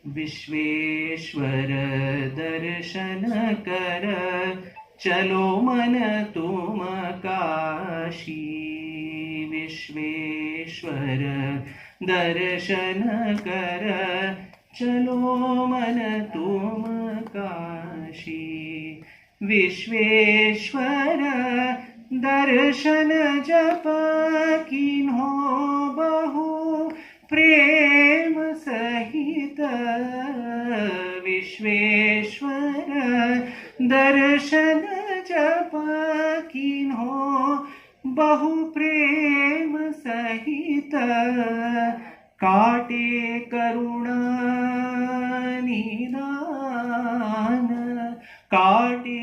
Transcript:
विश्वेश्वर दर्शन कर, चलो मन तुम काशी। विश्वेश्वर दर्शन कर, चलो मन तुम काशी। विश्वेश्वर दर्शन जप कीन्हो बहु प्रेम सहित। विश्वेश्वर दर्शन जप कीन्हो बहु प्रेम सहित। काटे करुणा निदान, काटे